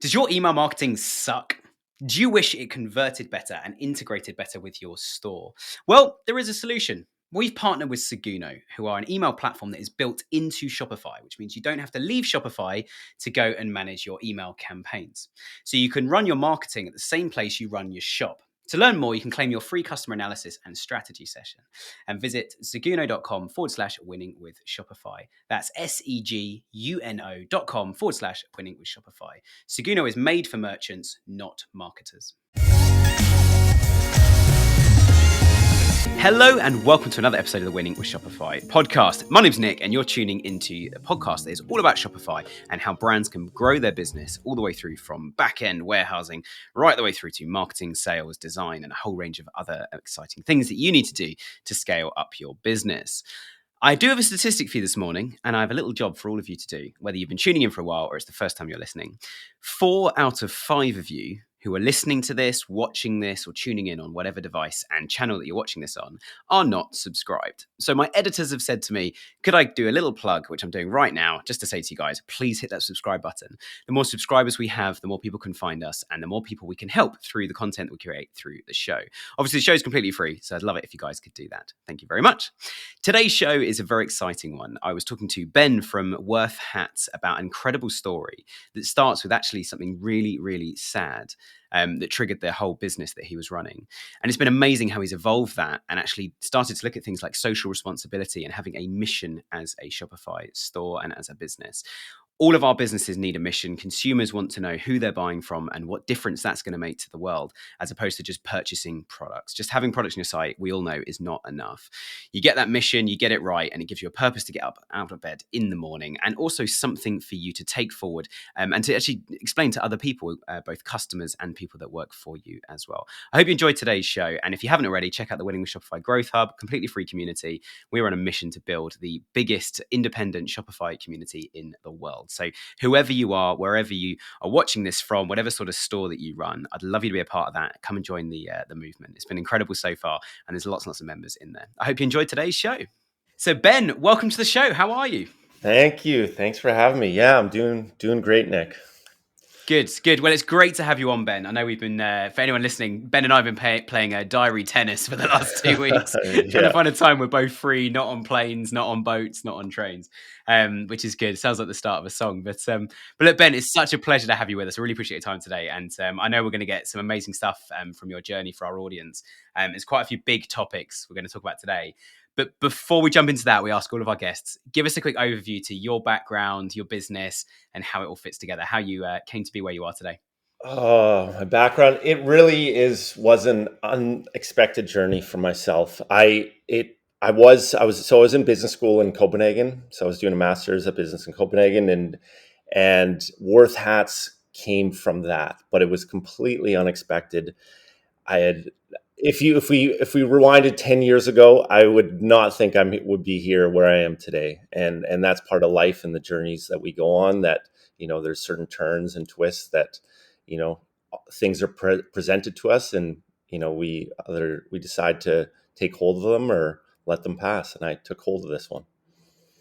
Does your email marketing suck? Do you wish it converted better and integrated better with your store? Well, there is a solution. We've partnered with Seguno, who are an email platform that is built into Shopify, which means you don't have to leave Shopify to go and manage your email campaigns. So you can run your marketing at the same place you run your shop. To learn more, you can claim your free customer analysis and strategy session and visit seguno.com/winning with Shopify. That's seguno.com/winning with Shopify. Seguno is made for merchants, not marketers. Hello and welcome to another episode of the Winning with Shopify podcast. My name's Nick and you're tuning into a podcast that is all about Shopify and how brands can grow their business all the way through from back-end warehousing right the way through to marketing, sales, design, and a whole range of other exciting things that you need to do to scale up your business. I do have a statistic for you this morning, and I have a little job for all of you to do, whether you've been tuning in for a while or it's the first time you're listening. 4 out of 5 of you who are listening to this, watching this, or tuning in on whatever device and channel that you're watching this on are not subscribed. So my editors have said to me, could I do a little plug, which I'm doing right now, just to say to you guys, please hit that subscribe button. The more subscribers we have, the more people can find us, and the more people we can help through the content that we create through the show. Obviously, the show is completely free, so I'd love it if you guys could do that. Thank you very much. Today's show is a very exciting one. I was talking to Ben from Wirth Hats about an incredible story that starts with actually something really, really sad. That triggered the whole business that he was running. And it's been amazing how he's evolved that and actually started to look at things like social responsibility and having a mission as a Shopify store and as a business. All of our businesses need a mission. Consumers want to know who they're buying from and what difference that's going to make to the world, as opposed to just purchasing products. Just having products on your site, we all know, is not enough. You get that mission, you get it right, and it gives you a purpose to get up out of bed in the morning, and also something for you to take forward and to actually explain to other people, both customers and people that work for you as well. I hope you enjoyed today's show. And if you haven't already, check out the Winning with Shopify Growth Hub, completely free community. We're on a mission to build the biggest independent Shopify community in the world. So whoever you are, wherever you are watching this from, whatever sort of store that you run, I'd love you to be a part of that. Come and join the movement. It's been incredible so far, and there's lots and lots of members in there. I hope you enjoyed today's show. So Ben, welcome to the show. How are you? Thank you. Thanks for having me. Yeah, I'm doing great, Nick. Good. Well, it's great to have you on, Ben. I know we've been, for anyone listening, Ben and I have been playing diary tennis for the last 2 weeks, trying to find a time we're both free, not on planes, not on boats, not on trains, which is good. It sounds like the start of a song. But look, Ben, it's such a pleasure to have you with us. I really appreciate your time today. And I know we're going to get some amazing stuff from your journey for our audience. There's quite a few big topics we're going to talk about today. But before we jump into that, we ask all of our guests, give us a quick overview to your background, your business, and how it all fits together, how you came to be where you are today. Oh, my background, it really was an unexpected journey for myself. I was in business school in Copenhagen. So I was doing a master's of business in Copenhagen, and Wirth Hats came from that, but it was completely unexpected. If we rewinded 10 years ago, I would not think would be here where I am today. And that's part of life and the journeys that we go on, that, there's certain turns and twists that, things are presented to us, and, we decide to take hold of them or let them pass. And I took hold of this one.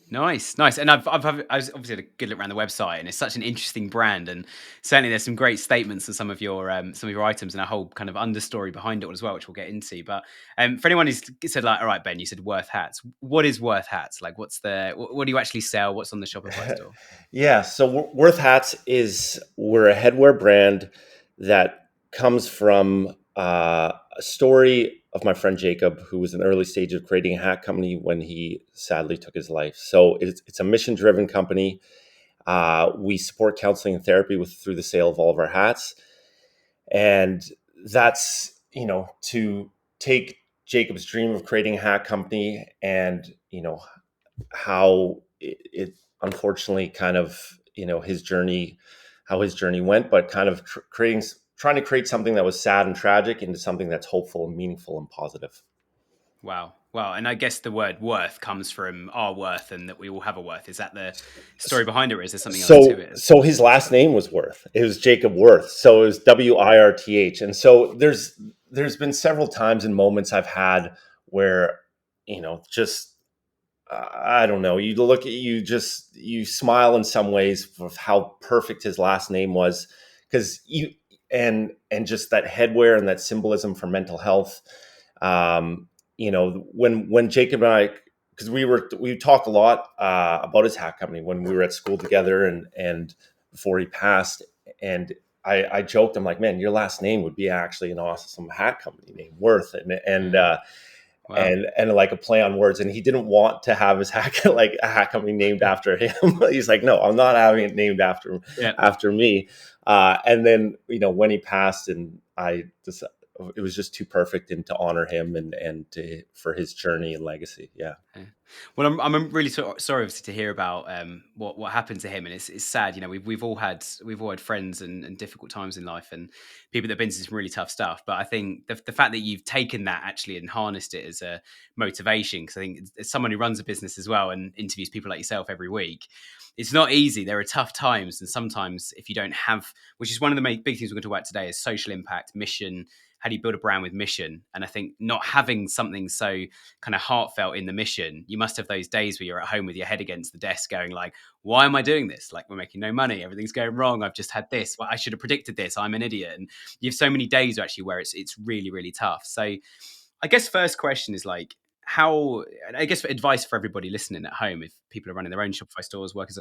Nice. And I obviously had a good look around the website, and it's such an interesting brand, and certainly there's some great statements on some of your items and a whole kind of understory behind it all as well, which we'll get into. But for anyone who's said, like, all right, Ben, you said Wirth Hats. What is Wirth Hats? Like, what do you actually sell? What's on the Shopify store? Yeah, so Wirth Hats we're a headwear brand that comes from a story of my friend Jacob, who was in the early stage of creating a hat company when he sadly took his life. So it's a mission-driven company. We support counseling and therapy through the sale of all of our hats. And that's, to take Jacob's dream of creating a hat company and, how it unfortunately kind of, how his journey went, but kind of trying to create something that was sad and tragic into something that's hopeful and meaningful and positive. Wow. And I guess the word worth comes from our worth, and that we all have a worth. Is that the story behind it, or is there something else to it? So his last name was Wirth. It was Jacob Wirth. So it was Wirth. And so there's been several times and moments I've had where, I don't know, you smile in some ways of how perfect his last name was, because you and just that headwear and that symbolism for mental health. When Jacob and I, because we talk a lot about his hat company when we were at school together, and before he passed, and I joked, I'm like, man, your last name would be actually an awesome hat company name, Wirth, Wow. and like a play on words. And he didn't want to have his hat like a hat company named after him. He's like, no, I'm not having it named Yeah. after me. And then when he passed, and it was just too perfect, and to honor him for his journey and legacy. Yeah. Yeah. Well, I'm really sorry obviously to hear about what happened to him, and it's sad. You know, we've all had friends and difficult times in life, and people that have been through some really tough stuff. But I think the fact that you've taken that actually and harnessed it as a motivation, because I think as someone who runs a business as well and interviews people like yourself every week, it's not easy. There are tough times, and sometimes if you don't have, which is one of the big things we're going to talk about today, is social impact, mission. How do you build a brand with mission? And I think not having something so kind of heartfelt in the mission, you must have those days where you're at home with your head against the desk going like, why am I doing this? Like, we're making no money, everything's going wrong, I've just had this, well, I should have predicted this, I'm an idiot. And you have so many days actually where it's really, really tough. So I guess first question is like, how, I guess for advice for everybody listening at home, if people are running their own Shopify stores, workers,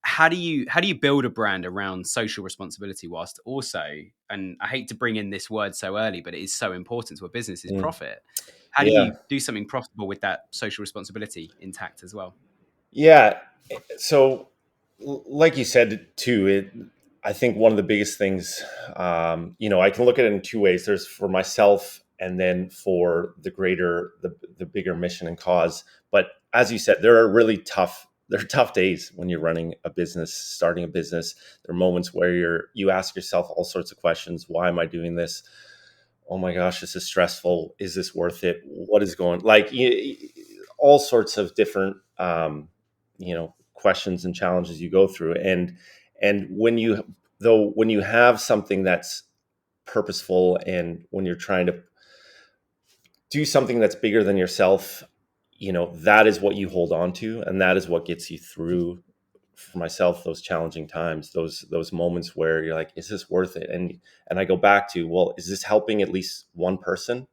how do you build a brand around social responsibility whilst also, and I hate to bring in this word so early, but it is so important to a business, is Mm. profit. How do Yeah. you do something profitable with that social responsibility intact as well? Yeah. So, like you said too, I think one of the biggest things, I can look at it in two ways. There's for myself, and then for the bigger mission and cause. But as you said, there are tough days when you're running a business, starting a business. There are moments where you ask yourself all sorts of questions. Why am I doing this? Oh my gosh, this is stressful. Is this worth it? What is going, like, all sorts of different, questions and challenges you go through. And when you have something that's purposeful, and when you're trying to do something that's bigger than yourself, that is what you hold on to, and that is what gets you through, for myself, those challenging times, those moments where you're like, is this worth it? And I go back to, well, is this helping at least one person?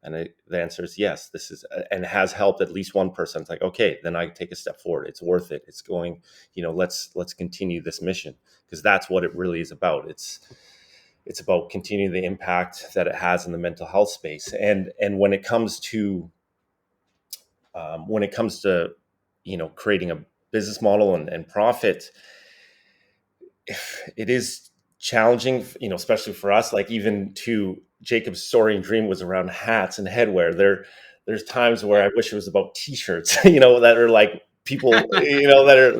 And the answer is yes. This is, and has helped at least one person. It's like, okay, then I take a step forward. It's worth it. It's going, let's continue this mission, because that's what it really is about. It's about continuing the impact that it has in the mental health space. And when it comes to creating a business model and profit, it is challenging, especially for us. Like, even to Jacob's story and dream was around hats and headwear. There's times where I wish it was about t-shirts, that are like, people,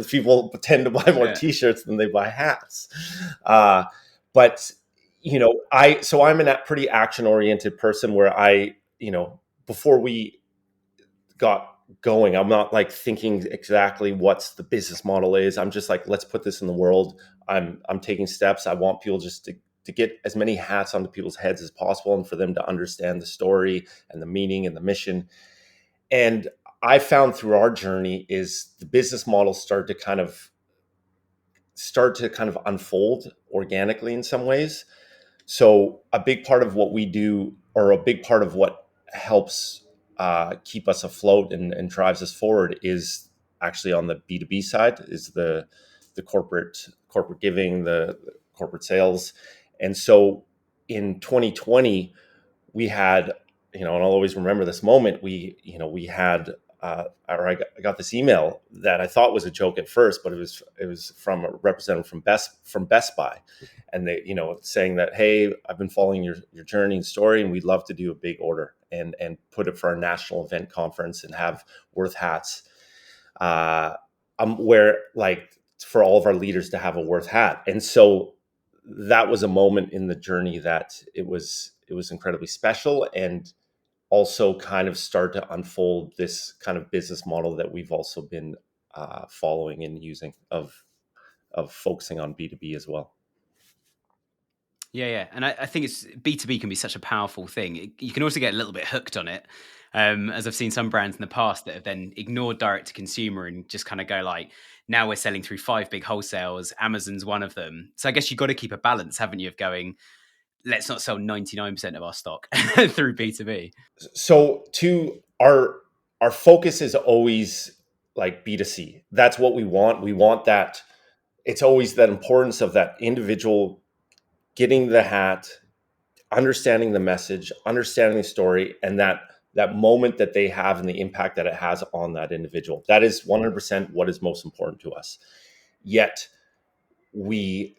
people tend to buy more Yeah. t-shirts than they buy hats. But I'm a pretty action oriented person, where before we got going, I'm not like thinking exactly what's the business model is. I'm just like, let's put this in the world. I'm taking steps. I want people just to get as many hats onto people's heads as possible, and for them to understand the story and the meaning and the mission. And I found through our journey is the business model start to kind of unfold organically in some ways. So a big part of what we do, or a big part of what helps keep us afloat and drives us forward, is actually on the B2B side, is the corporate giving, the corporate sales. And so in 2020, we had, and I'll always remember this moment. We had, or I got this email that I thought was a joke at first, but it was from a representative from Best Buy, and they, saying that, hey, I've been following your journey and story, and we'd love to do a big order and put it for our national event conference and have Wirth Hats, where, like, for all of our leaders to have a Wirth hat. And so that was a moment in the journey that it was incredibly special, and also kind of start to unfold this kind of business model that we've also been following and using, of focusing on B2B as well. Yeah, yeah. And I think it's B2B can be such a powerful thing. You can also get a little bit hooked on it. As I've seen some brands in the past that have then ignored direct to consumer and just kind of go like, now we're selling through 5 big wholesales. Amazon's one of them. So I guess you've got to keep a balance, haven't you, of going, let's not sell 99% of our stock through B2B. So to our focus is always like B2C. That's what we want. We want that. It's always that importance of that individual getting the hat, understanding the message, understanding the story, and that moment that they have and the impact that it has on that individual. That is 100% what is most important to us. Yet we,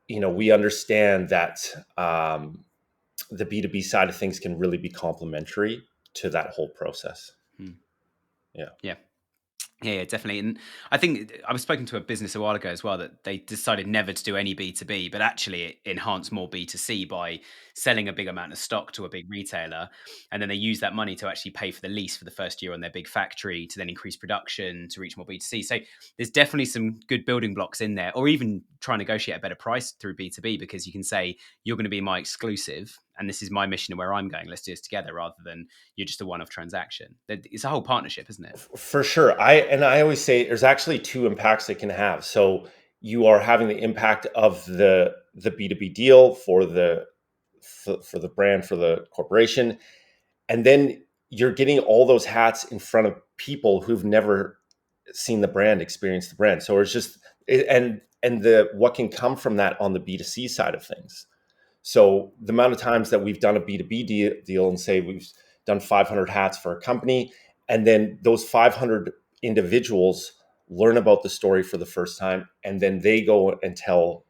we understand that the B2B side of things can really be complementary to that whole process. Hmm. Yeah. Yeah. Yeah, definitely. And I think I was spoken to a business a while ago as well that they decided never to do any B2B, but actually enhance more B2C by selling a big amount of stock to a big retailer. And then they use that money to actually pay for the lease for the first year on their big factory to then increase production to reach more B2C. So there's definitely some good building blocks in there, or even try and negotiate a better price through B2B, because you can say, you're going to be my exclusive and this is my mission and where I'm going. Let's do this together, rather than you're just a one-off transaction. It's a whole partnership, isn't it? For sure. I always say there's actually two impacts it can have. So you are having the impact of the B2B deal for the brand, for the corporation, and then you're getting all those hats in front of people who've never seen the brand, experienced the brand. So it's just and the what can come from that on the B2C side of things. So the amount of times that we've done a B2B deal and say we've done 500 hats for a company, and then those 500 individuals learn about the story for the first time, and then they go and tell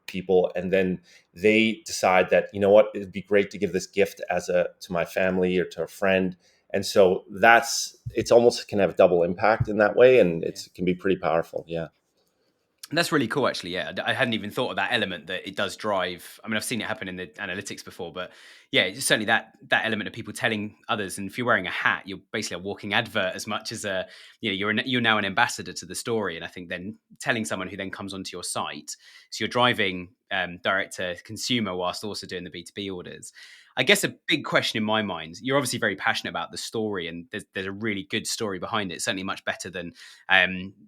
people, and then they decide that, you know what, it'd be great to give this gift to my family or to a friend. And so it's almost can have a double impact in that way, and Yeah. it can be pretty powerful. Yeah. That's really cool, actually. Yeah, I hadn't even thought of that element that it does drive. I mean, I've seen it happen in the analytics before, but yeah, it's certainly that element of people telling others. And if you're wearing a hat, you're basically a walking advert as much as you're now an ambassador to the story. And I think then telling someone who then comes onto your site, so you're driving direct to consumer whilst also doing the B2B orders. I guess a big question in my mind, you're obviously very passionate about the story, and there's a really good story behind it. Certainly much better than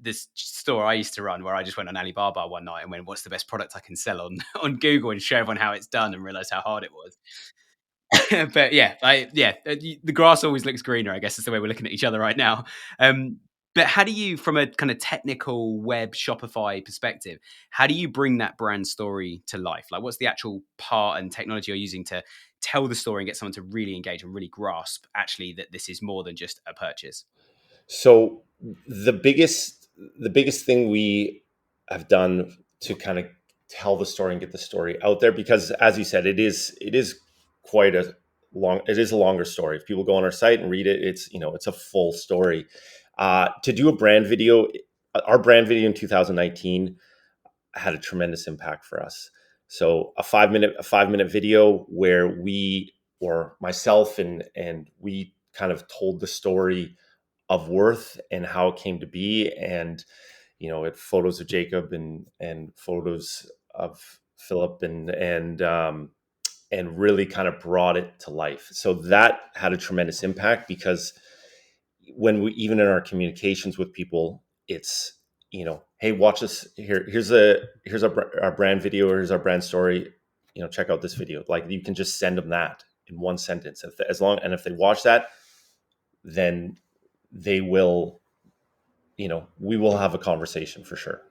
this store I used to run, where I just went on Alibaba one night and went, what's the best product I can sell on on Google, and show everyone how it's done, and realize how hard it was. But yeah, the grass always looks greener, I guess is the way we're looking at each other right now. But how do you, from a kind of technical web Shopify perspective, how do you bring that brand story to life? Like, what's the actual part and technology you're using to tell the story and get someone to really engage and really grasp actually that this is more than just a purchase? So the biggest thing we have done to kind of tell the story and get the story out there, because as you said, it is quite a longer story. If people go on our site and read it, it's a full story. To do a brand video, our brand video in 2019 had a tremendous impact for us. So a 5 minute video where we, or myself, and we kind of told the story of Wirth and how it came to be, and it photos of Jacob and photos of Philip, and really kind of brought it to life. So that had a tremendous impact, because when we, even in our communications with people, it's, hey, watch this here. Here's our brand video, or here's our brand story. Check out this video. Like, you can just send them that in one sentence. If they watch that, then they will, we will have a conversation for sure.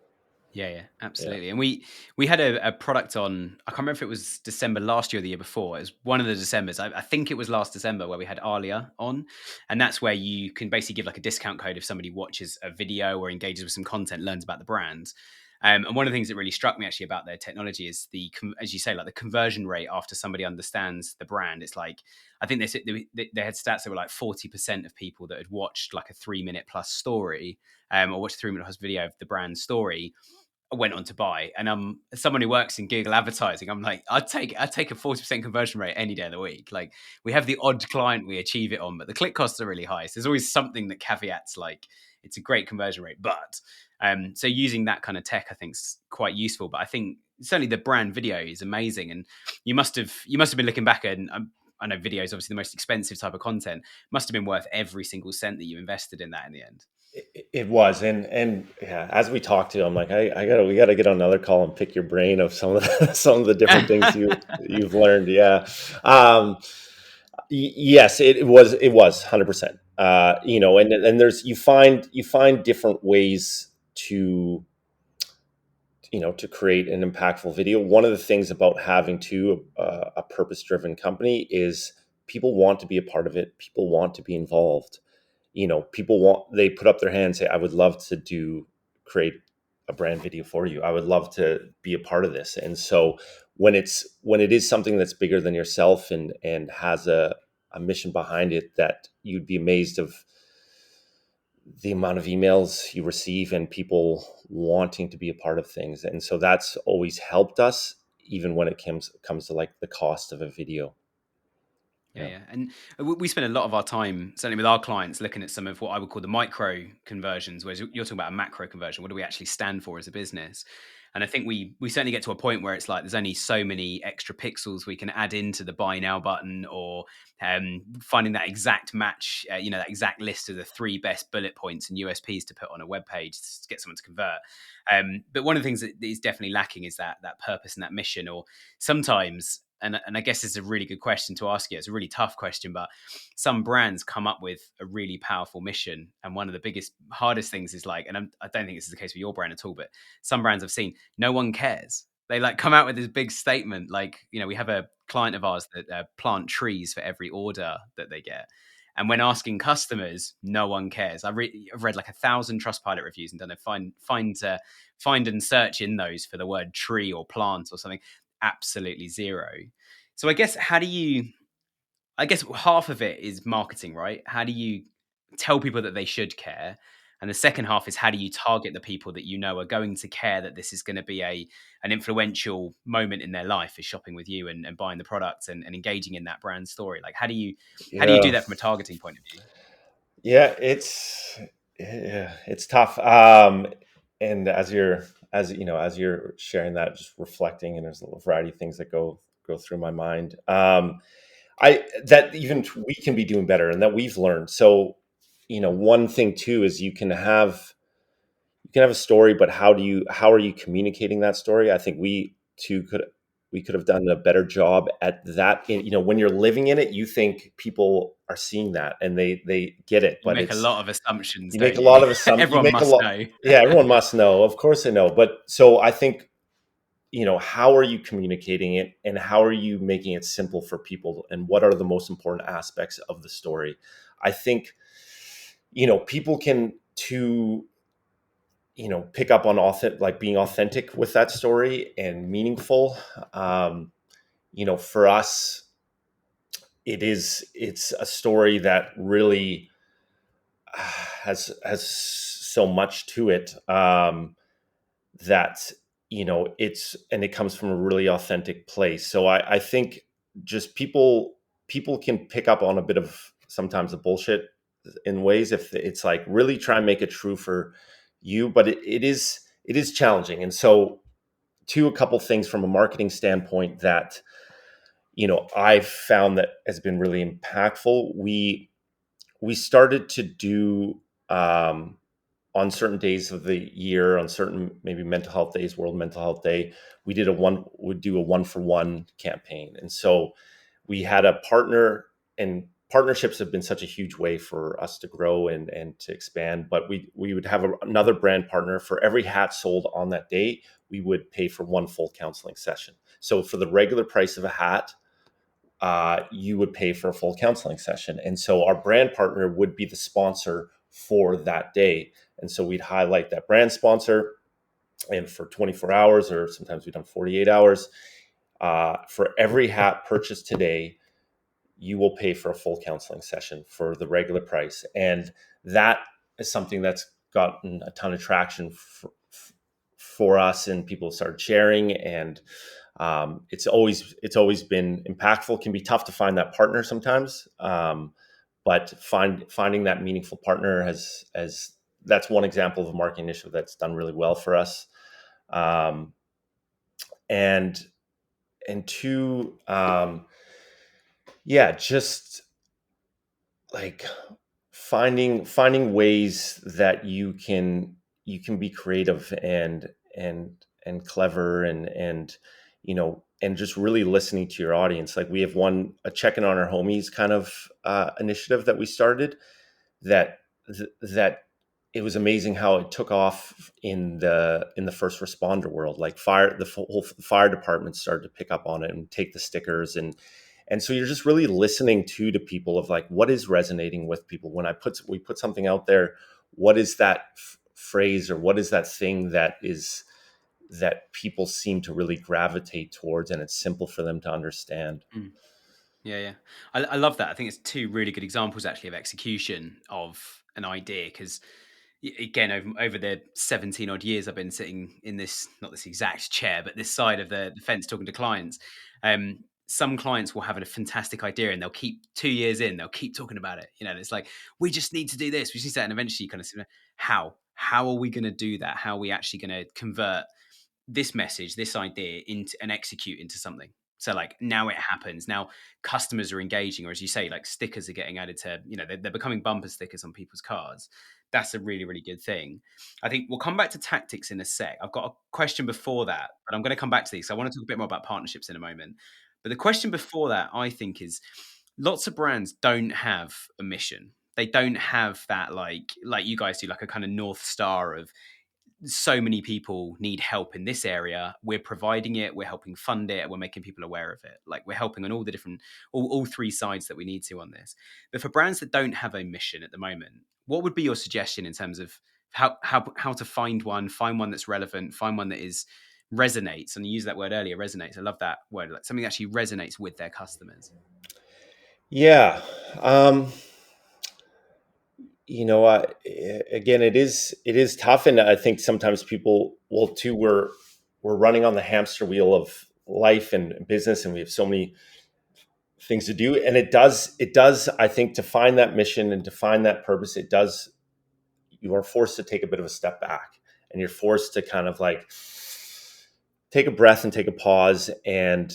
Yeah, Yeah. absolutely. And we had a product on, I can't remember if it was December last year or the year before. It was one of the Decembers. I think it was last December, where we had Alia on. And that's where you can basically give like a discount code if somebody watches a video or engages with some content, learns about the brand. And one of the things that really struck me actually about their technology is as you say, like the conversion rate after somebody understands the brand. It's like, I think they had stats that were like 40% of people that had watched like a 3 minute plus story, or watched a 3 minute plus video of the brand story, went on to buy. And as someone who works in Google advertising, I'm like, I'd take a 40% conversion rate any day of the week. Like, we have the odd client we achieve it on, but the click costs are really high. So there's always something that caveats, like, it's a great conversion rate. But so using that kind of tech, I think, is quite useful. But I think certainly the brand video is amazing. And you must have been looking back, and I know video is obviously the most expensive type of content, must have been worth every single cent that you invested in that in the end. It was, and yeah, as we talked to, I'm like, we gotta get on another call and pick your brain of some of the some of the different things you've learned. Yeah, yes, it was 100%. And there's you find different ways to to create an impactful video. One of the things about having a purpose driven company is people want to be a part of it. People want to be involved. They put up their hand and say, I would love to create a brand video for you. I would love to be a part of this. And so when it is something that's bigger than yourself and has a mission behind it, that you'd be amazed of the amount of emails you receive and people wanting to be a part of things. And so that's always helped us, even when it comes to like the cost of a video. Yeah, Yeah. yeah. And we spend a lot of our time, certainly with our clients, looking at some of what I would call the micro conversions, whereas you're talking about a macro conversion. What do we actually stand for as a business? And I think we certainly get to a point where it's like there's only so many extra pixels we can add into the buy now button, or finding that exact match, that exact list of the 3 best bullet points and USPs to put on a web page to get someone to convert. But one of the things that is definitely lacking is that purpose and that mission, or sometimes, and I guess it's a really good question to ask you. It's a really tough question, but some brands come up with a really powerful mission. And one of the hardest things is like, and I don't think this is the case with your brand at all, but some brands I've seen, no one cares. They like come out with this big statement. Like, we have a client of ours that plant trees for every order that they get. And when asking customers, no one cares. I've read like 1,000 Trustpilot reviews and done a find and search in those for the word tree or plant or something. Absolutely zero. So I guess half of it is marketing, right? How do you tell people that they should care? And the second half is, how do you target the people that are going to care, that this is going to be an influential moment in their life, is shopping with you and buying the products and engaging in that brand story? Like, how do you do Yeah. that from a targeting point of view? Yeah, it's tough. And as you're sharing that, just reflecting, and there's a variety of things that go through my mind. I that even we can be doing better, and that we've learned. So, one thing too is you can have a story, but how are you communicating that story? I think we could have done a better job at that. When you're living in it, you think people are seeing that and they get it, You but make a lot of assumptions, you make don't a lot you? of you Everyone make a must lot. know. Yeah, everyone must know. Of course they know. But so I think, how are you communicating it, and how are you making it simple for people, and what are the most important aspects of the story? I think, people can pick up on like being authentic with that story and meaningful. For us, it's a story that really has so much to it, that it comes from a really authentic place. So I think just people can pick up on a bit of sometimes the bullshit in ways, if it's like really try and make it true for you, but it is challenging. And so, a couple things from a marketing standpoint that I've found that has been really impactful. We started to do, on certain days of the year, on certain maybe mental health days, World Mental Health Day, would do a 1-for-1 campaign. And so we had a partner, and partnerships have been such a huge way for us to grow and to expand. But we would have another brand partner for every hat sold on that day. We would pay for one full counseling session. So for the regular price of a hat, you would pay for a full counseling session. And so our brand partner would be the sponsor for that day. And so we'd highlight that brand sponsor, and for 24 hours, or sometimes we've done 48 hours, for every hat purchased today, you will pay for a full counseling session for the regular price. And that is something that's gotten a ton of traction for us, and people started sharing. And it's always been impactful. It can be tough to find that partner sometimes, but finding that meaningful partner has that's one example of a marketing initiative that's done really well for us. Um, and and two, Yeah, just like finding ways that you can be creative and and clever and just really listening to your audience. Like we have a checking on our homies kind of initiative that we started that that it was amazing how it took off in the first responder world. Like whole fire department started to pick up on it and take the stickers, and so you're just really listening to people of like what is resonating with people when we put something out there. What is that phrase or what is that thing that people seem to really gravitate towards, and it's simple for them to understand. Mm. Yeah. I love that. I think it's two really good examples actually of execution of an idea because again over the 17 odd years I've been sitting in this, not this exact chair, but this side of the fence talking to clients. Some clients will have a fantastic idea and they'll keep 2 years in, they'll keep talking about it. And it's like, we just need to do this, we just need that. And eventually you kind of say, how are we going to do that? How are we actually going to convert this message, this idea into and execute into something? So like now it happens. Now customers are engaging, or as you say, like stickers are getting added to, they're becoming bumper stickers on people's cars. That's a really, really good thing. I think we'll come back to tactics in a sec. I've got a question before that, but I'm going to come back to these. I want to talk a bit more about partnerships in a moment. But the question before that, I think, is lots of brands don't have a mission. They don't have that like you guys do, like a kind of North Star of so many people need help in this area. We're providing it, we're helping fund it, we're making people aware of it. Like we're helping on all the different, all three sides that we need to on this. But for brands that don't have a mission at the moment, what would be your suggestion in terms of how to find one that's relevant, find one that is resonates? And you used that word earlier, resonates. I love that word. Like something that actually resonates with their customers. Yeah. um Again, it is tough, and I think sometimes people will too. We're running on the hamster wheel of life and business, and we have so many things to do. And it does. I think to find that mission and to find that purpose, it does. You are forced to take a bit of a step back, and you're forced to kind of like take a breath and take a pause, and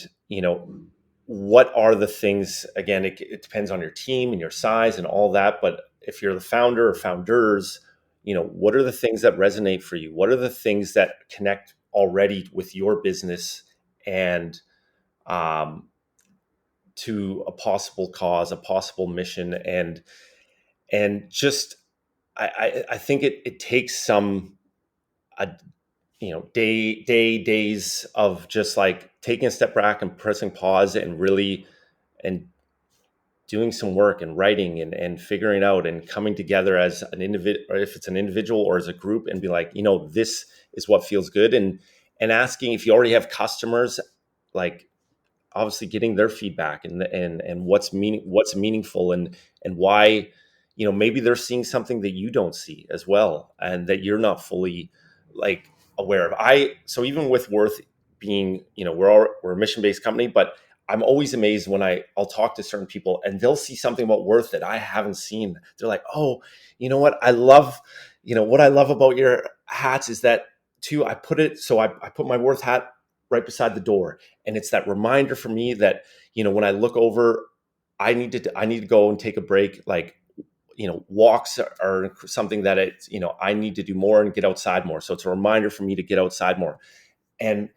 what are the things. Again, it depends on your team and your size and all that, but if you're the founder or founders, what are the things that resonate for you? What are the things that connect already with your business and um, to a possible cause, a possible mission, and just I think it takes some a days of just like taking a step back and pressing pause and really and doing some work and writing and figuring out and coming together as an individual, or if it's an individual or as a group, and be like, this is what feels good, and asking if you already have customers, like obviously getting their feedback and what's meaningful, and why, maybe they're seeing something that you don't see as well, and that you're not fully like aware of. So even with Wirth being, we're a mission-based company, but I'm always amazed when I'll talk to certain people and they'll see something about Wirth that I haven't seen. They're like, oh, what I love about your hats is that too, I put my Wirth hat right beside the door, and it's that reminder for me that, when I look over, I need to go and take a break. Like, walks are something that I need to do more and get outside more, so it's a reminder for me to get outside more. And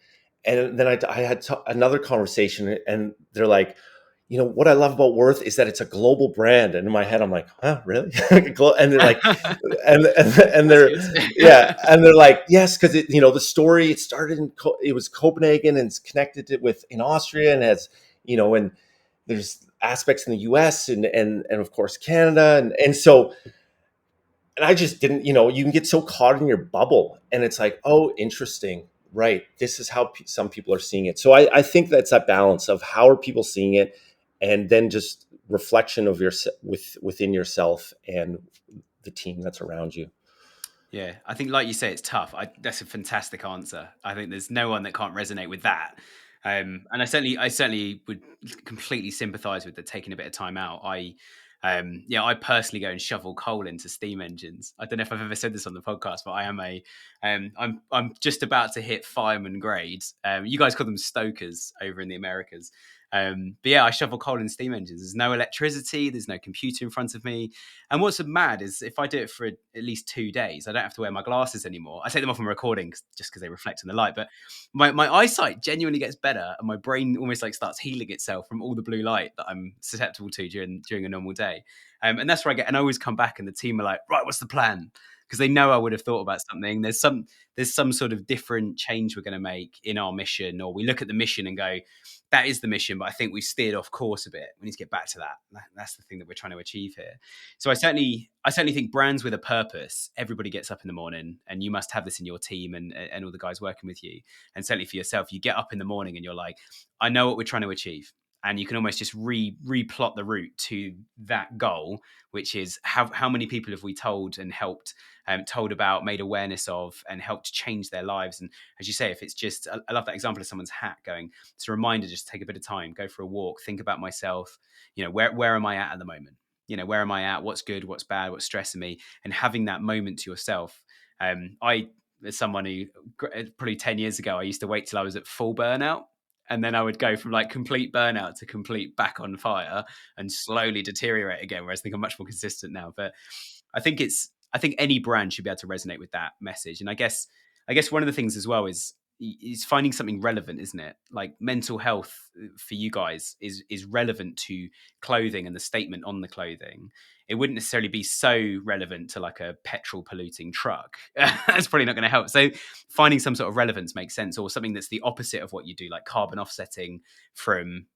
and then I had another conversation, and they're like, what I love about Wirth is that it's a global brand. And in my head I'm like, huh, really? And they're like, and That's they're, good. yeah, and they're like, yes, because the story, it started it was Copenhagen, and it's connected to with in Austria, and has, and there's aspects in the US and of course Canada, and so, and I just didn't, you can get so caught in your bubble, and it's like, oh, interesting, right? This is how some people are seeing it. So I think that's that balance of how are people seeing it, and then just reflection of within yourself and the team that's around you. Yeah, I think, like you say, it's tough. That's a fantastic answer. I think there's no one that can't resonate with that. And I certainly would completely sympathise with the taking a bit of time out. I personally go and shovel coal into steam engines. I don't know if I've ever said this on the podcast, but I'm just about to hit fireman grades. You guys call them stokers over in the Americas. But yeah, I shovel coal in steam engines. There's no electricity, there's no computer in front of me. And what's mad is if I do it for at least 2 days, I don't have to wear my glasses anymore. I take them off when recording just because they reflect in the light. But my eyesight genuinely gets better, and my brain almost like starts healing itself from all the blue light that I'm susceptible to during a normal day. And that's where I get, and I always come back, and the team are like, right, what's the plan? Because they know I would have thought about something. There's some sort of different change we're going to make in our mission, or we look at the mission and go, that is the mission, but I think we've steered off course a bit. We need to get back to that. That's the thing that we're trying to achieve here. So I certainly think brands with a purpose, everybody gets up in the morning, and you must have this in your team and all the guys working with you. And certainly for yourself, you get up in the morning and you're like, I know what we're trying to achieve. And you can almost just replot the route to that goal, which is how many people have we told and helped, told about, made awareness of, and helped change their lives. And as you say, if it's just, I love that example of someone's hat going, it's a reminder, just take a bit of time, go for a walk, think about myself. Where am I at the moment? Where am I at? What's good? What's bad? What's stressing me? And having that moment to yourself. As someone who probably 10 years ago, I used to wait till I was at full burnout. And then I would go from like complete burnout to complete back on fire and slowly deteriorate again. Whereas I think I'm much more consistent now. But I think any brand should be able to resonate with that message. And I guess one of the things as well is finding something relevant, isn't it? Like mental health for you guys is relevant to clothing and the statement on the clothing. It wouldn't necessarily be so relevant to like a petrol polluting truck. That's probably not going to help. So finding some sort of relevance makes sense, or something that's the opposite of what you do, like carbon offsetting from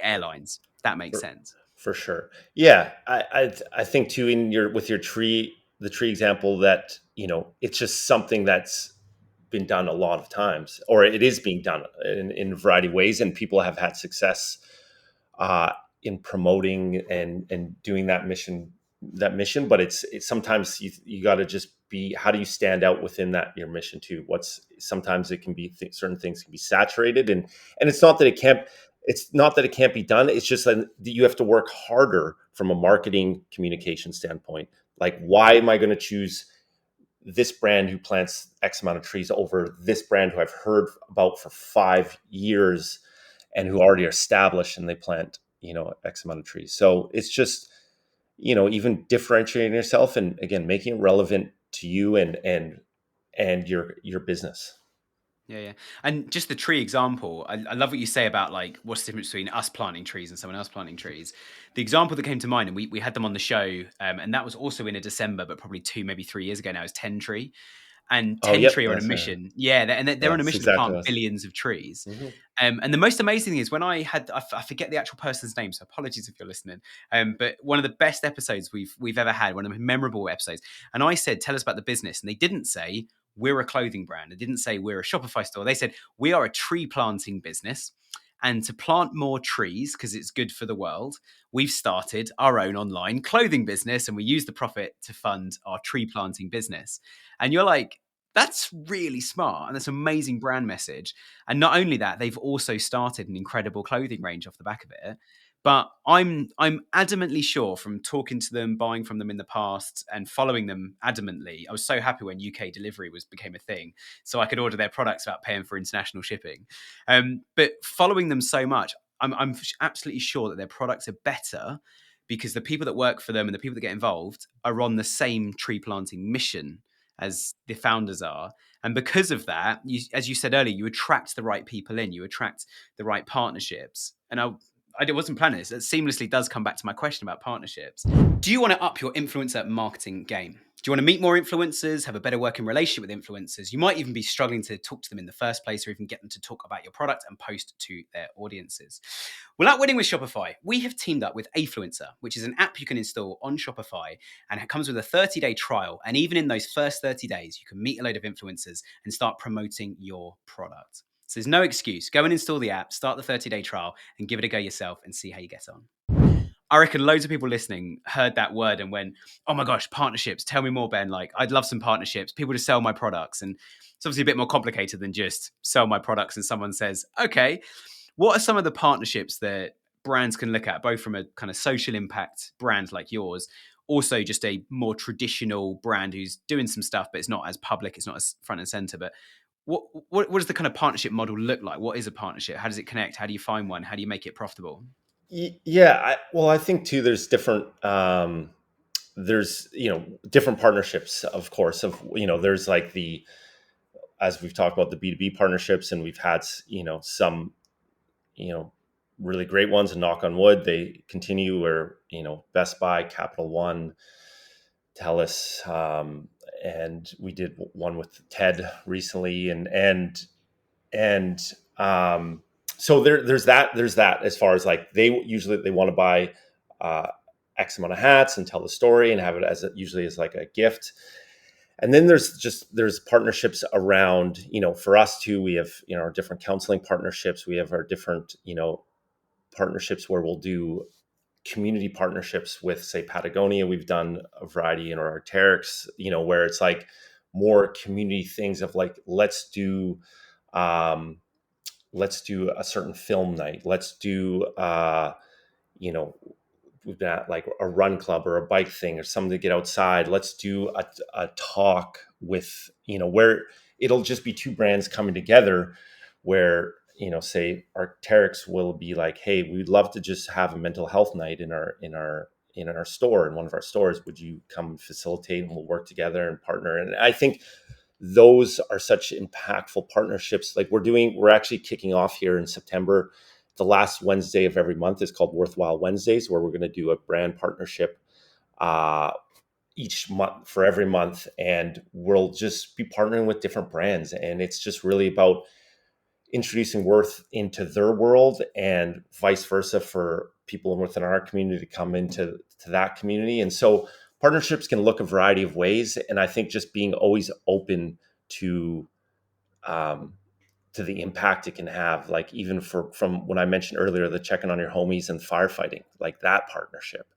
airlines. That makes sense. For sure. Yeah. I think too, with your the tree example, that, it's just something that's been done a lot of times, or it is being done in a variety of ways, and people have had success in promoting and doing that mission. But it's sometimes you got to just be, how do you stand out within your mission too? Sometimes it can be certain things can be saturated, and it's not that it can't be done. It's just that you have to work harder from a marketing communication standpoint. Like, why am I going to choose this brand who plants X amount of trees over this brand who I've heard about for 5 years and who already are established and they plant, X amount of trees? So it's just, even differentiating yourself, and again, making it relevant to you and your business. Yeah. And just the tree example, I love what you say about like what's the difference between us planting trees and someone else planting trees. The example that came to mind, and we had them on the show, and that was also in a December, but probably 2, maybe 3 years ago now, is 10 Tree. And Oh, 10 yep. Tree are on a Yes. mission. Yeah, they're on a That's mission to exactly plant what billions of trees. Mhm. And the most amazing thing is when I forget the actual person's name, so apologies if you're listening. But one of the best episodes we've ever had, one of the memorable episodes. And I said, tell us about the business. And they didn't say, we're a clothing brand. They didn't say, we're a Shopify store. They said, we are a tree planting business. And to plant more trees, because it's good for the world, we've started our own online clothing business, and we use the profit to fund our tree planting business. And you're like, that's really smart. And that's an amazing brand message. And not only that, they've also started an incredible clothing range off the back of it. But I'm adamantly sure, from talking to them, buying from them in the past, and following them adamantly. I was so happy when UK delivery became a thing, so I could order their products without paying for international shipping. But following them so much, I'm absolutely sure that their products are better because the people that work for them and the people that get involved are on the same tree planting mission as the founders are. And because of that, as you said earlier, you attract the right people in, you attract the right partnerships. And I wasn't planning this. It seamlessly does come back to my question about partnerships. Do you want to up your influencer marketing game? Do you want to meet more influencers, have a better working relationship with influencers? You might even be struggling to talk to them in the first place, or even get them to talk about your product and post to their audiences. Well, at Winning with Shopify, we have teamed up with Affluencer, which is an app you can install on Shopify, and it comes with a 30-day trial. And even in those first 30 days, you can meet a load of influencers and start promoting your product. So there's no excuse. Go and install the app, start the 30-day trial, and give it a go yourself and see how you get on. I reckon loads of people listening heard that word and went, oh my gosh, partnerships. Tell me more, Ben. Like, I'd love some partnerships, people to sell my products. And it's obviously a bit more complicated than just sell my products and someone says, okay, what are some of the partnerships that brands can look at, both from a kind of social impact brand like yours, also just a more traditional brand who's doing some stuff, but it's not as public, it's not as front and center. But what does the kind of partnership model look like? What is a partnership? How does it connect? How do you find one? How do you make it profitable? Yeah, well, I think too. There's different. There's different partnerships, of course. There's like as we've talked about, the B2B partnerships, and we've had some you know really great ones. And knock on wood, they continue. Where Best Buy, Capital One, TELUS, and we did one with TED recently, and so there's that as far as like they want to buy uh, X amount of hats and tell the story and have it usually as like a gift. And then there's partnerships around, for us too. We have our different counseling partnerships. We have our different partnerships where we'll do community partnerships with, say, Patagonia. We've done a variety in our Arc'teryx, where it's like more community things of like, um, let's do a certain film night. Let's do, you know, we've got like a run club or a bike thing or something to get outside. Let's do a talk with, where it'll just be two brands coming together where, say Arc'teryx will be like, hey, we'd love to just have a mental health night in our store, in one of our stores. Would you come facilitate, and we'll work together and partner? And I think those are such impactful partnerships. Like we're actually kicking off here in September. The last Wednesday of every month is called Worthwhile Wednesdays, where we're going to do a brand partnership uh, each month for every month. And we'll just be partnering with different brands. And it's just really about introducing Wirth into their world and vice versa for people within our community to come into that community. And so partnerships can look a variety of ways. And I think just being always open to um, the impact it can have, like even from when I mentioned earlier, the checking on your homies and firefighting, like that partnership.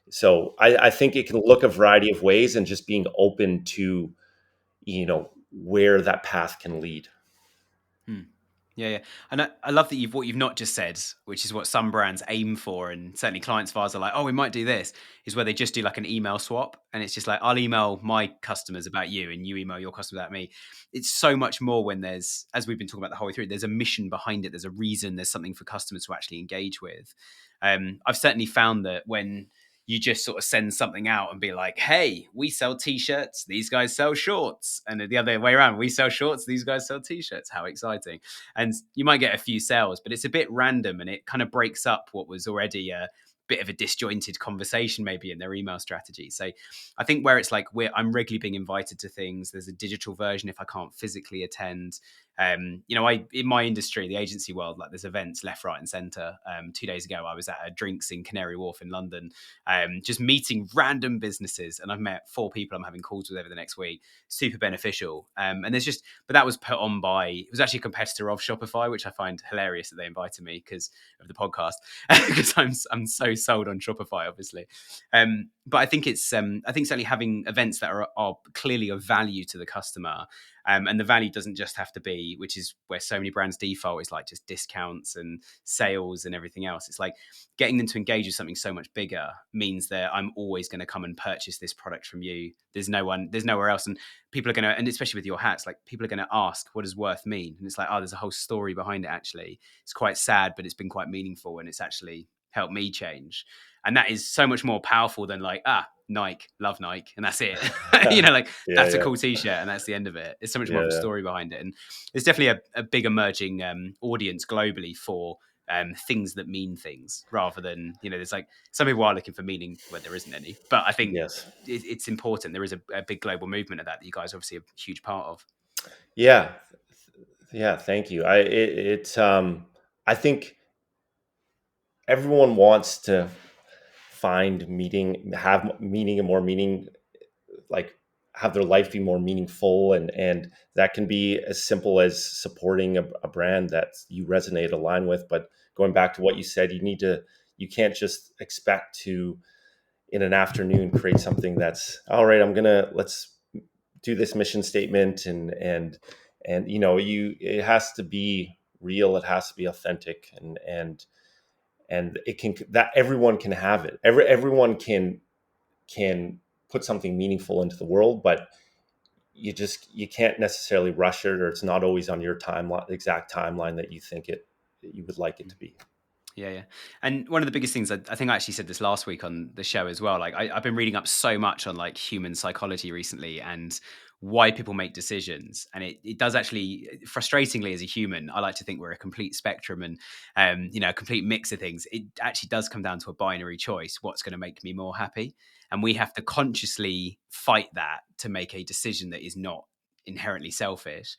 So I think it can look a variety of ways, and just being open to, where that path can lead. Hmm. Yeah, yeah. And I love that what you've not just said, which is what some brands aim for, and certainly clients of ours are like, oh, we might do this, is where they just do like an email swap. And it's just like, I'll email my customers about you and you email your customers about me. It's so much more when there's, as we've been talking about the whole way through, there's a mission behind it. There's a reason, there's something for customers to actually engage with. I've certainly found that when you just sort of send something out and be like, hey, we sell t-shirts, these guys sell shorts. And the other way around, we sell shorts, these guys sell t-shirts. How exciting. And you might get a few sales, but it's a bit random, and it kind of breaks up what was already a bit of a disjointed conversation maybe in their email strategy. So I think where it's like I'm regularly being invited to things, there's a digital version if I can't physically attend. I in my industry, the agency world, like there's events left, right, and centre. 2 days ago, I was at a drinks in Canary Wharf in London, just meeting random businesses, and I've met 4 people I'm having calls with over the next week. Super beneficial. And there's just, but that was put on by, it was actually a competitor of Shopify, which I find hilarious that they invited me because of the podcast, because I'm so sold on Shopify, obviously. But I think I think certainly having events that are clearly of value to the customer. And the value doesn't just have to be, which is where so many brands default, is like just discounts and sales and everything else. It's like getting them to engage with something so much bigger means that I'm always going to come and purchase this product from you. There's nowhere else. And people are going to, and especially with your hats, like people are going to ask, what does Wirth mean? And it's like, oh, there's a whole story behind it. Actually, it's quite sad, but it's been quite meaningful, and it's actually helped me change. And that is so much more powerful than like, Nike, love Nike, and that's it. Like Yeah, that's a yeah, cool t-shirt and that's the end of it. It's so much more yeah, of a yeah. story behind it. And there's definitely a big emerging audience globally for things that mean things, rather than, there's like some people are looking for meaning where there isn't any. But I think Yes. it's important. There is a big global movement of that you guys are obviously a huge part of. Yeah. Yeah. Thank you. I think everyone wants to have meaning and more meaning, like have their life be more meaningful. And that can be as simple as supporting a brand that you resonate, align with. But going back to what you said, you can't just expect to, in an afternoon, create something that's all right. Let's do this mission statement, and it has to be real. It has to be authentic, and it can, that everyone can have it. Everyone can put something meaningful into the world, but you can't necessarily rush it, or it's not always on your timeline, exact timeline that you think it that you would like it to be. Yeah, yeah. And one of the biggest things, I think I actually said this last week on the show as well. Like I've been reading up so much on like human psychology recently and why people make decisions. And it does actually, frustratingly, as a human, I like to think we're a complete spectrum and a complete mix of things. It actually does come down to a binary choice. What's going to make me more happy? And we have to consciously fight that to make a decision that is not inherently selfish.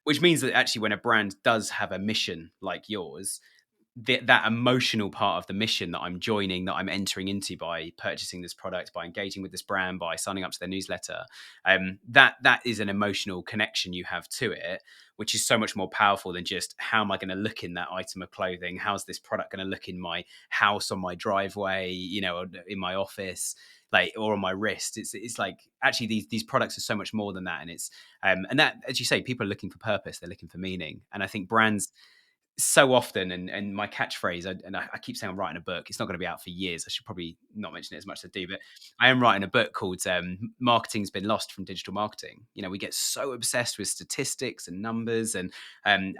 Which means that actually when a brand does have a mission like yours, that emotional part of the mission that I'm joining, that I'm entering into by purchasing this product, by engaging with this brand, by signing up to their newsletter, that is an emotional connection you have to it, which is so much more powerful than just how am I going to look in that item of clothing? How's this product going to look in my house, on my driveway, or in my office? Like, or on my wrist. It's like actually these products are so much more than that, and it's and that, as you say, people are looking for purpose, they're looking for meaning, and I think brands so often, and my catchphrase, I keep saying I'm writing a book. It's not going to be out for years. I should probably not mention it as much as I do, but I am writing a book called "Marketing's Been Lost from Digital Marketing." We get so obsessed with statistics and numbers and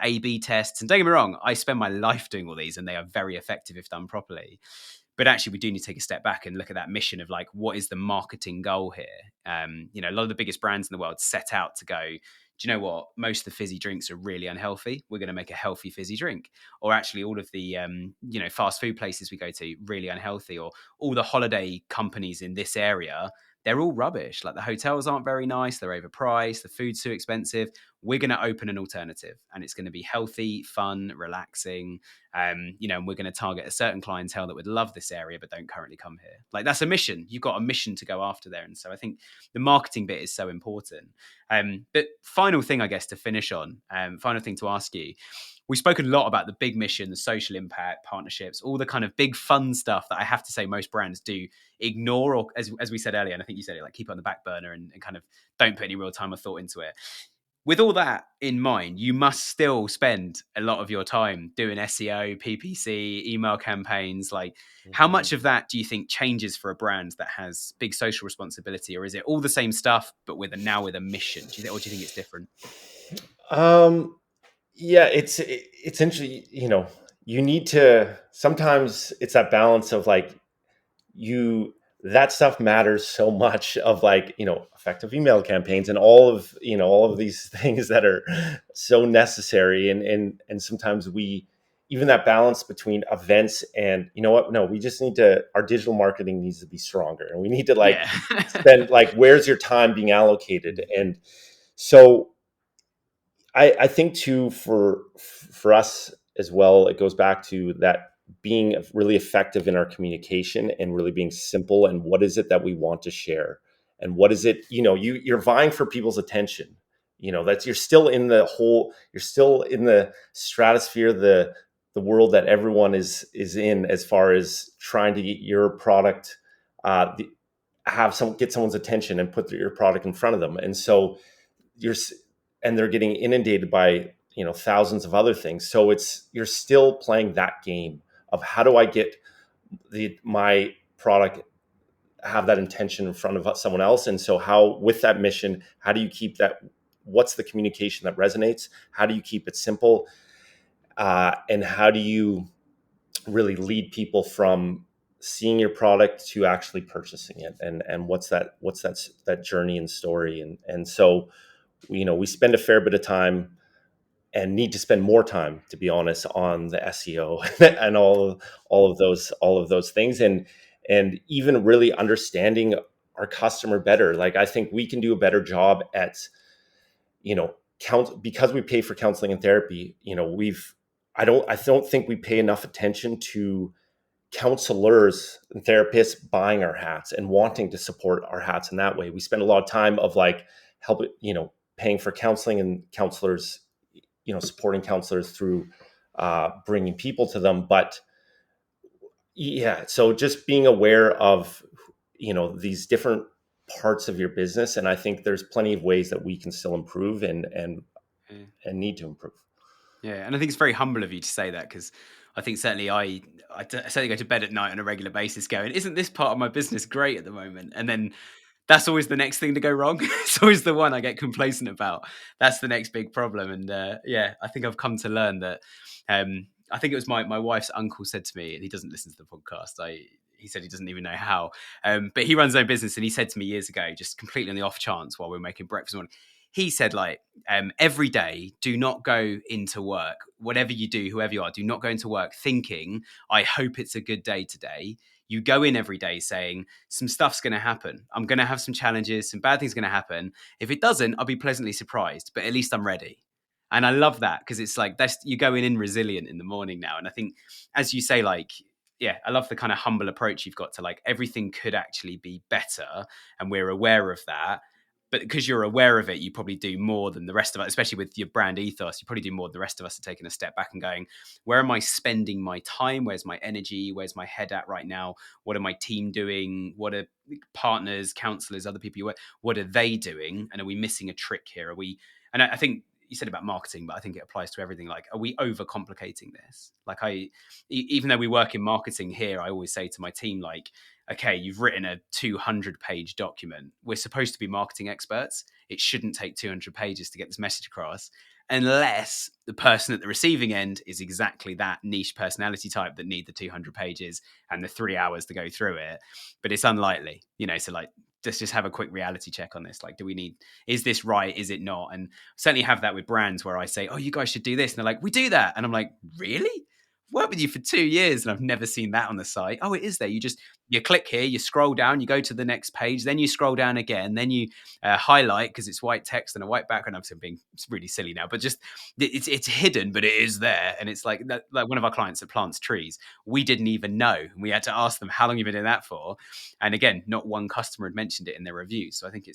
A/B tests. And don't get me wrong, I spend my life doing all these, and they are very effective if done properly. But actually, we do need to take a step back and look at that mission of like, what is the marketing goal here? A lot of the biggest brands in the world set out to go, do you know what? Most of the fizzy drinks are really unhealthy. We're going to make a healthy fizzy drink. Or actually, all of the fast food places we go to really unhealthy. Or all the holiday companies in this area, they're all rubbish. Like the hotels aren't very nice. They're overpriced. The food's too expensive. We're going to open an alternative, and it's going to be healthy, fun, relaxing. And we're going to target a certain clientele that would love this area but don't currently come here. Like that's a mission. You've got a mission to go after there, and so I think the marketing bit is so important. But final thing, I guess, to finish on, final thing to ask you. We've spoken a lot about the big mission, the social impact, partnerships, all the kind of big fun stuff that I have to say most brands do ignore, or as we said earlier, and I think you said it, like keep it on the back burner and kind of don't put any real time or thought into it. With all that in mind, you must still spend a lot of your time doing SEO, PPC, email campaigns. Like, how much of that do you think changes for a brand that has big social responsibility, or is it all the same stuff but with a mission? Or do you think it's different? Um, yeah, it's interesting. You need to sometimes it's that balance of like you that stuff matters so much of like effective email campaigns and all of these things that are so necessary and sometimes we even that balance between events and what no we just need to our digital marketing needs to be stronger and we need to like Yeah. spend like where's your time being allocated. And so I think too for us as well, it goes back to that being really effective in our communication and really being simple and what is it that we want to share and what is it you're vying for people's attention. That's you're still in the stratosphere, the world that everyone is in as far as trying to get your product get someone's attention and put your product in front of them. And so you're and they're getting inundated by thousands of other things, so you're still playing that game of how do I get my product have that intention in front of someone else. And so how with that mission, how do you keep that, what's the communication that resonates, how do you keep it simple, and how do you really lead people from seeing your product to actually purchasing it, and what's that journey and story. And so we spend a fair bit of time and need to spend more time, to be honest, on the SEO and all of those things, and even really understanding our customer better. Like I think we can do a better job at because we pay for counseling and therapy. I don't think we pay enough attention to counselors and therapists buying our hats and wanting to support our hats in that way. We spend a lot of time of like helping, paying for counseling and counselors, supporting counselors through bringing people to them. But yeah, so just being aware of, these different parts of your business. And I think there's plenty of ways that we can still improve Yeah. and need to improve. Yeah, and I think it's very humble of you to say that, because I think certainly I certainly go to bed at night on a regular basis going, isn't this part of my business great at the moment? And then that's always the next thing to go wrong. It's always the one I get complacent about. That's the next big problem. And yeah, I think I've come to learn that. I think it was my wife's uncle said to me, and he doesn't listen to the podcast. He said he doesn't even know how, but he runs his own business, and he said to me years ago, just completely on the off chance while we were making breakfast morning, he said, like, every day, do not go into work, whatever you do, whoever you are, do not go into work thinking, I hope it's a good day today. You go in every day saying, some stuff's going to happen. I'm going to have some challenges, some bad things going to happen. If it doesn't, I'll be pleasantly surprised, but at least I'm ready. And I love that, because it's like, that's, you go in resilient in the morning now. And I think, as you say, like, yeah, I love the kind of humble approach you've got to, like, everything could actually be better, and we're aware of that. But because you're aware of it, you probably do more than the rest of us, especially with your brand ethos. You probably do more than the rest of us are taking a step back and going, where am I spending my time? Where's my energy? Where's my head at right now? What are my team doing? What are partners, counselors, other people you work, what are they doing? And are we missing a trick here? Are we, and I think you said about marketing, but I think it applies to everything. Like, are we overcomplicating this? Like, even though we work in marketing here, I always say to my team, like, okay, you've written a 200-page document. We're supposed to be marketing experts. It shouldn't take 200 pages to get this message across, unless the person at the receiving end is exactly that niche personality type that need the 200 pages and the 3 hours to go through it. But it's unlikely, so, like, let's just have a quick reality check on this. Like, is this right? Is it not? And certainly have that with brands where I say, oh, you guys should do this. And they're like, we do that. And I'm like, really? Worked with you for 2 years and I've never seen that on the site. Oh, it is there. You click here, you scroll down, you go to the next page, then you scroll down again, then you highlight, because it's white text and a white background. I'm being really silly now, but just it's hidden, but it is there. And it's like one of our clients that plants trees, we didn't even know. We had to ask them, how long have you been doing that for? And again, not one customer had mentioned it in their review. So I think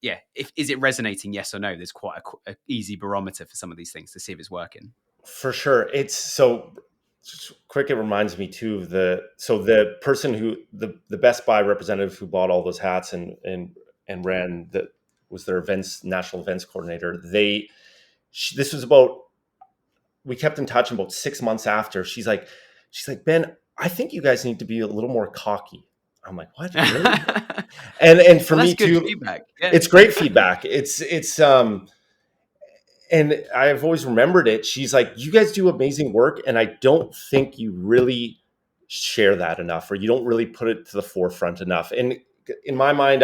yeah. Is it resonating? Yes or no? There's quite a easy barometer for some of these things to see if it's working. For sure. It's so quick. It reminds me too of the person who the Best Buy representative who bought all those hats and ran that was their national events coordinator. This was about, we kept in touch about 6 months after. She's like, Ben, I think you guys need to be a little more cocky. I'm like, what? Really? and for me too, feedback. Yeah. It's great feedback. It's and I've always remembered it. She's like, you guys do amazing work, and I don't think you really share that enough, or you don't really put it to the forefront enough. And in my mind,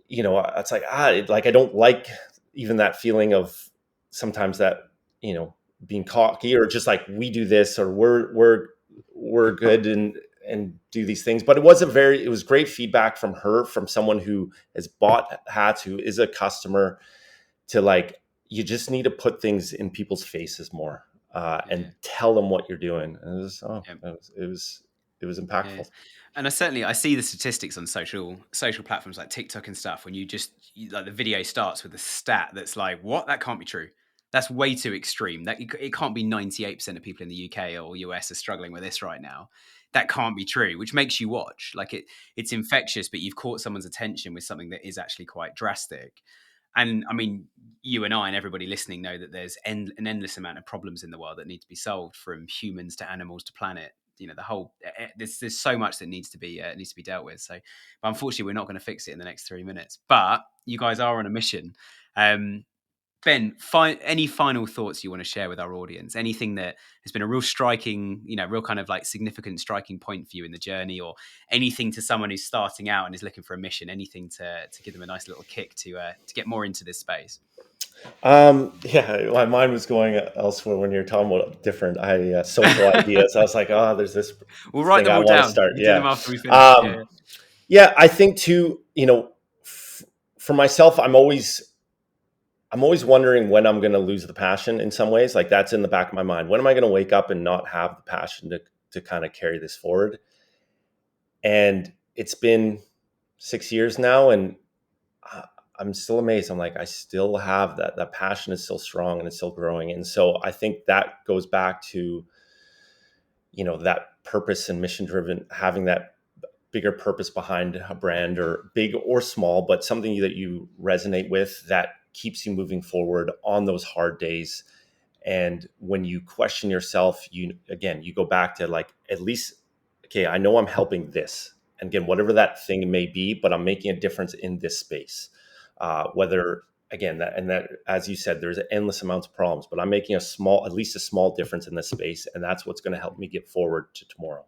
it's like, I don't like even that feeling of sometimes that, being cocky, or just like, we do this, or we're good and do these things. But it was great feedback from her, from someone who has bought hats, who is a customer, to like, you just need to put things in people's faces more, and tell them what you're doing. And it was impactful. Yeah. And I see the statistics on social platforms like TikTok and stuff, when like the video starts with a stat that's like, what? That can't be true. That's way too extreme. That it can't be 98% of people in the UK or US are struggling with this right now. That can't be true, which makes you watch. Like, it's infectious, but you've caught someone's attention with something that is actually quite drastic. And I mean, you and I and everybody listening know that there's an endless amount of problems in the world that need to be solved, from humans to animals to planet. The whole there's so much that needs to be dealt with. So, but unfortunately, we're not going to fix it in the next 3 minutes. But you guys are on a mission. Ben, any final thoughts you want to share with our audience? Anything that has been a real striking, real kind of like significant striking point for you in the journey, or anything to someone who's starting out and is looking for a mission? Anything to give them a nice little kick to get more into this space? Yeah, my mind was going elsewhere when you're talking about different social ideas. I was like, there's this. We'll write them all down. Start. We'll do them after we finish. Yeah, I think too. For myself, I'm always wondering when I'm going to lose the passion. In some ways, like, that's in the back of my mind. When am I going to wake up and not have the passion to kind of carry this forward? And it's been 6 years now, and I'm still amazed. I'm like, I still have that passion is still strong and it's still growing. And so I think that goes back to, that purpose and mission driven, having that bigger purpose behind a brand, or big or small, but something that you resonate with, that keeps you moving forward on those hard days. And when you question yourself, you go back to, like, at least, okay, I know I'm helping this, And again, whatever that thing may be, but I'm making a difference in this space. Whether again that as you said, there's endless amounts of problems, but I'm making at least a small difference in this space, and that's what's going to help me get forward to tomorrow.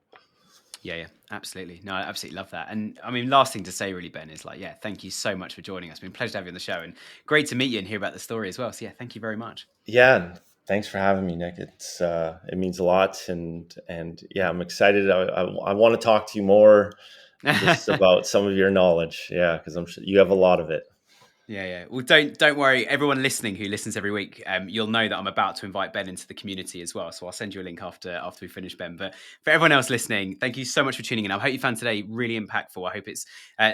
Yeah, absolutely. No, I absolutely love that. And I mean, last thing to say really, Ben, is thank you so much for joining us. It's been a pleasure to have you on the show, and great to meet you and hear about the story as well. So thank you very much. Yeah, and thanks for having me, Nick. It means a lot, and yeah, I'm excited. I want to talk to you more just about some of your knowledge. Yeah, because I'm sure you have a lot of it. Yeah. Well, don't worry. Everyone listening who listens every week, you'll know that I'm about to invite Ben into the community as well. So I'll send you a link after we finish, Ben. But for everyone else listening, thank you so much for tuning in. I hope you found today really impactful. I hope it's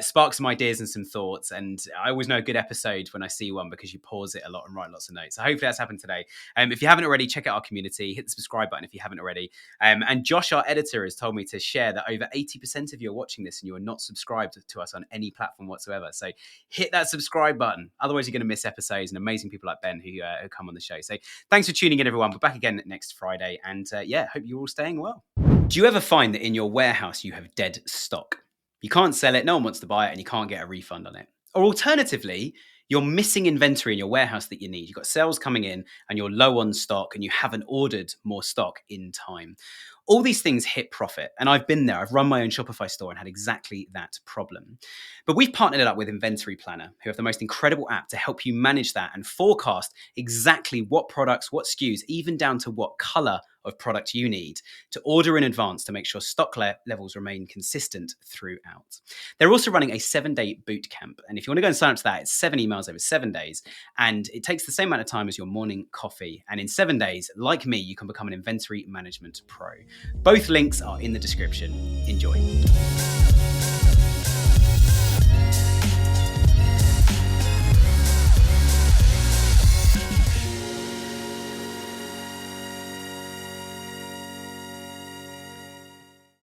sparked some ideas and some thoughts. And I always know a good episode when I see one because you pause it a lot and write lots of notes. So hopefully that's happened today. If you haven't already, check out our community. Hit the subscribe button if you haven't already. And Josh, our editor, has told me to share that over 80% of you are watching this and you are not subscribed to us on any platform whatsoever. So hit that subscribe button. Otherwise, you're going to miss episodes and amazing people like Ben who come on the show. So thanks for tuning in, everyone. We're back again next Friday. And hope you're all staying well. Do you ever find that in your warehouse you have dead stock? You can't sell it, no one wants to buy it, and you can't get a refund on it. Or alternatively, you're missing inventory in your warehouse that you need. You've got sales coming in and you're low on stock and you haven't ordered more stock in time. All these things hit profit. And I've been there. I've run my own Shopify store and had exactly that problem. But we've partnered it up with Inventory Planner, who have the most incredible app to help you manage that and forecast exactly what products, what SKUs, even down to what color of product you need to order in advance to make sure stock levels remain consistent throughout. They're also running a 7-day boot camp. And if you want to go and sign up to that, it's 7 emails over 7 days. And it takes the same amount of time as your morning coffee. And in 7 days, like me, you can become an inventory management pro. Both links are in the description. Enjoy.